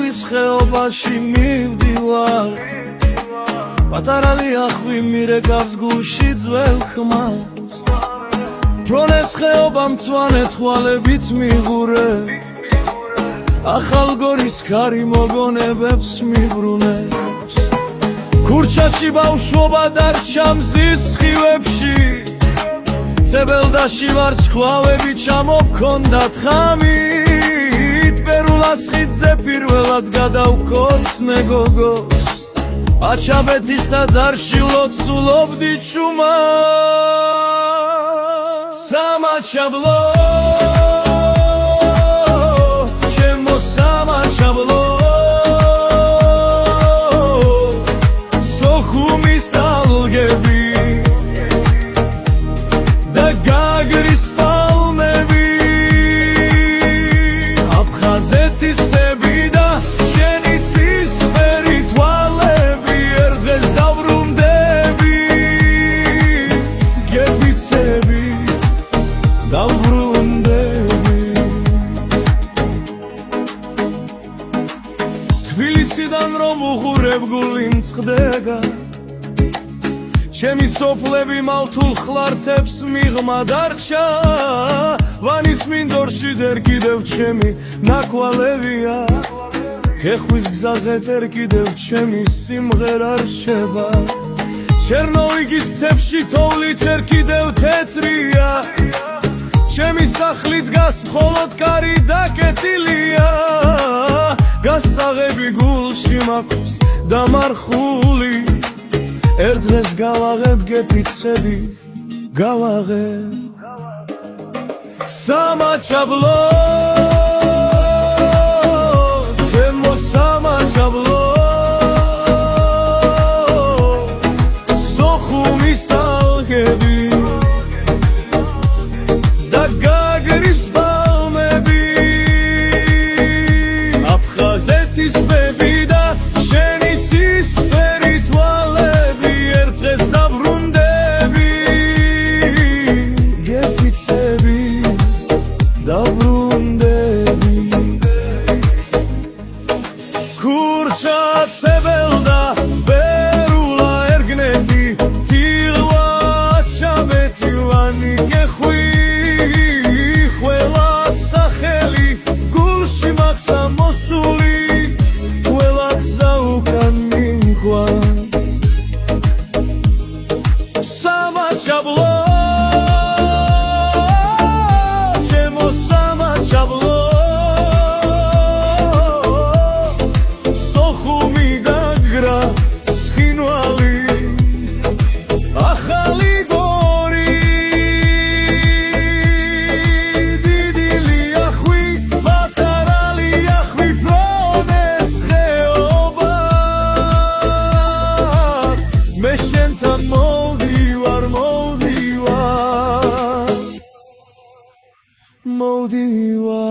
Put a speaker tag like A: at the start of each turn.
A: თბილის ხეობაში მივდივარ პატარა ლიახვი მირეკავს გულში ძველ ხმას ფრონეს ხეობა მწვანე თვალებით მიღურებს ახალ გორის ქარი მოგონებებს მიბრუნებს ქურჩაში ბავშვობა დარჩა მზის სხივებში ცებელდაში ვარსკვლავები ჩამოქონდათ ხამით პერულას ხიდზე პირველად გადავკოცნე გოგოს აჩაბეთის ტაძარში ლოცულობდი ჩუმად სამაჩაბლო ჩემო სამაჩაბლო სოხუმის ტალღები და გაგრის პალმები აფხაზეთის ტბები და შენი ცისფერი თვალები ერთ დღეს დავბრუნდები გებიცები დავბრუნდები თბილისიდან რომ უხურებ გული მწყდება ჩემი სოფლები მალთულ ხლართებს მიღმა დარჩა ვანის მინდორში დერ კიდევ ჩემი ნაკვალევია ხეხვის გზაზე დერ კიდევ ჩემი სიმღერა რჩება ჩერნოვიგის თებში თოვლი ჯერ კიდევ თეთრია ჩემი სახლი დგას მხოლოდ კარი დაკეტილია გასაღები გულში მაქვს დამარხული ერთ დღეს გავაღებ გეფიცები გავაღებ სამაჩაბლო ჩემო სამაჩაბლო სოხუმის ტალღები და გაგრის პალმები აფხაზეთის ტბები და შენი ცისფერი თვალები ერთ დღეს დავბრუნდები გეფიცები დავბრუნდები ქურჩა ცებელდა ბერულა ერგნეთი თილვა ჩაბეთი ვანი გეხვი ყველა სახელი გულში მაქვს ამოსული ყველა გზა უკან მიმყვანს სამაჩაბლო ჩემო სამაჩაბლო სოხუმი გაგრა სხინვალი ახალი გორი დიდი ლიახვი პატარა ლიახვი ფრონეს ხეობა მე შენთან მოვდივარ